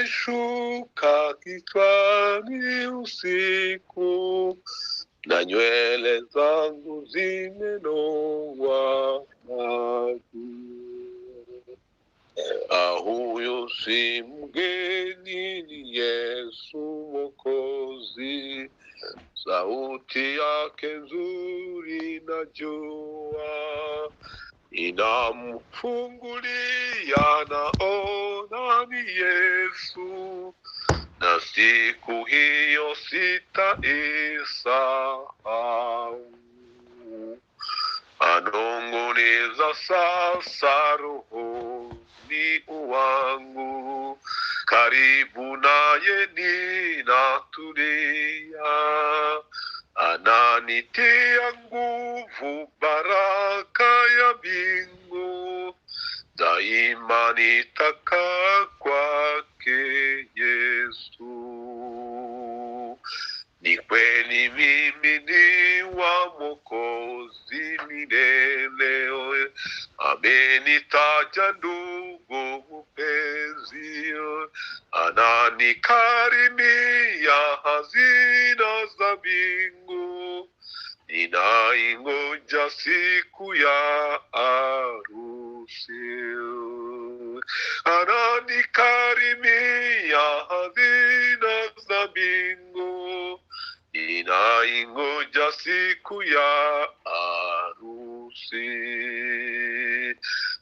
zimeshuka kichwani usiku, na nywele zangu zimenoa maji. Huyu si mgeni, ni Yesu Mwokozi, sauti yake nzuri najua, inamfungulia naona ni Yesu, na siku hiyo sitaisahau. Anong'oneza sasa rohoni wangu, karibu naye ninatulia, ananitia nguvu baraka ya mbingu, daima nitakaa kwake Yesu. Ni kweli mimi ni wa Mwokozi milele, amenitaja ndugu mpenzi, ananikarimia hazina za mbingu, ninaingoja siku ya harusi. Ananikarimia hazina za mbingu, ninaingoja siku ya harusi.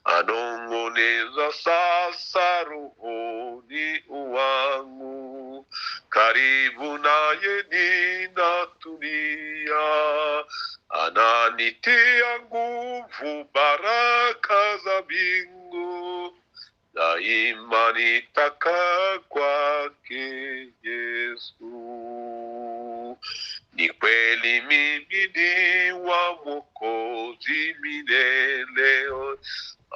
Anong'oneza sasa rohoni wangu, karibu naye ninatulia, ananitia nguvu baraka za mbingu, daima nitakaa kwake Yesu. Ni kweli mimi ni wa Mwokozi milele,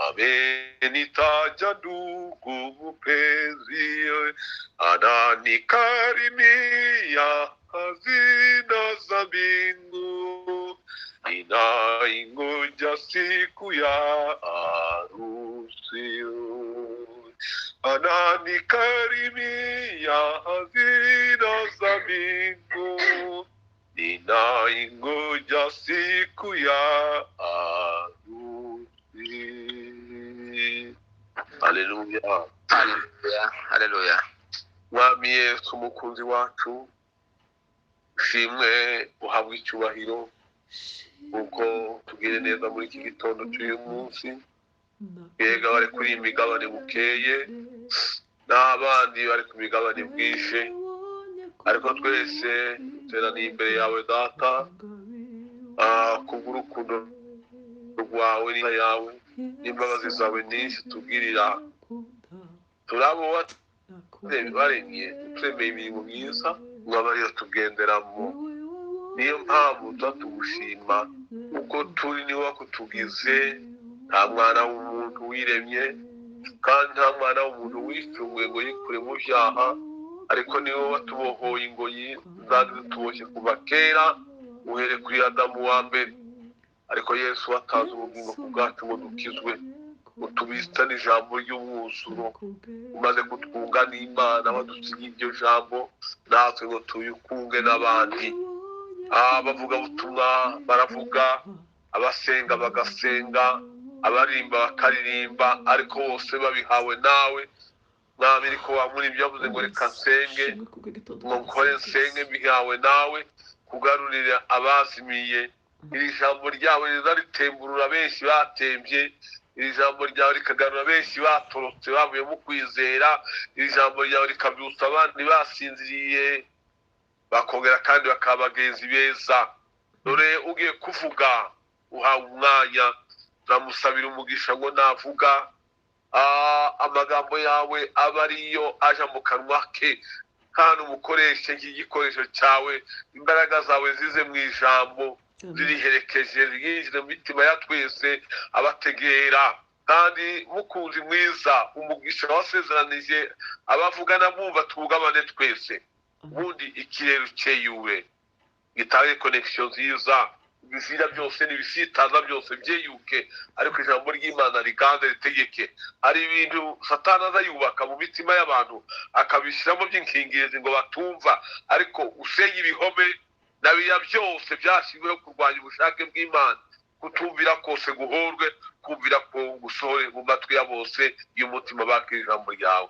amenitaja ndugu mpenzi, ananikarimia hazina za mbingu, ninaingoja siku ya harusi. Ananikarimia hazina za mbingu, ninaingoja siku ya harusi. Haleluya, haleluya, haleluya. Mwami Yesu mukunzi wacu, ushimwe uhabwe icyubahiro uko tugire neza muri iki gitondo cy'uyu munsi. Yega bari kuri imigabane bukeye, n'abandi bari ku migabane bwishe, ariko twese duteraniye imbere yawe Data, kubw'urukundo rwawe n'inka yawe n'imbabazi zawe nyinshi tugirira. Turabo baremye turemeye imirimo myiza mwabariyo tugenderamo, niyo mpamvu tugushima uko turi ni wakutugize. Nta mwana w'umuntu wiremye, kandi nta mwana w'umuntu wicunguye ngo yikure mu byaha, ariko niwe watubohoye ingoyi zari zituboshye kuva kera, uhere kuri Adamu wa mbere. Ariko Yesu watanze ubugingo ku bwacu ngo dukizwe, utubista n'ijambo ry'umwuzuro, umaze kutwunga n'Imana wadusigiye iryo jambo, natwe ngo tuyukunge n'abandi. Abavuga butumwa baravuga, abasenga bagasenga, abarimba bakaririmba, ariko bose babihawe nawe. Mwami ariko wamuri yavuze ngo reka nsenge, ngo nkore nsenge bihawe nawe, kugarurira abazimiye. Iri jambo ryawe riza ritemburura benshi batembye, iri jambo ryawe rikagarura benshi batorotse bavuye mu kwizera, iri jambo ryawe rikabyutsa abandi basinziriye bakongera kandi bakabagenzi beza. Dore ugiye kuvuga uhawe umwanya, turamusabira umugisha ngo navuga amagambo yawe aba ariyo aja mu kanwa ke, kandi umukoreshe nk'igikoresho cyawe, imbaraga zawe zize mu ijambo ziriherekeje ryinjire mu mitima ya twese abategera. Kandi mukunzi mwiza, umugisha wasezeranije abavugana bumva tugabane twese, ubundi ikirere cyeyuwe gitange connection nziza, ibizira byose n'ibisitaza byose byeyuke, ariko ijambo ry'Imana riganze ritegeke. Hari ibintu Satani aza yubaka mu mitima y'abantu akabishyiramo by'inkingirizi ngo batumva, ariko usenya ibihome na biriya byose byashyizweho kurwanya ubushake bw'Imana, kutumvira kose guhorwe, kumvira ko gusohore mu matwi ya bose y'umutima bakira ijambo ryawe.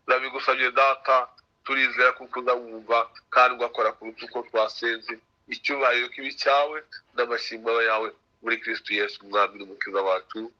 Ndabigusabye Data, turizera kuko uzawumva kandi ugakora kuruta uko twasenze. Icyubahiro kibi cyawe n'amashimwe yawe muri Kristo Yesu umwami n'umukiza wacu.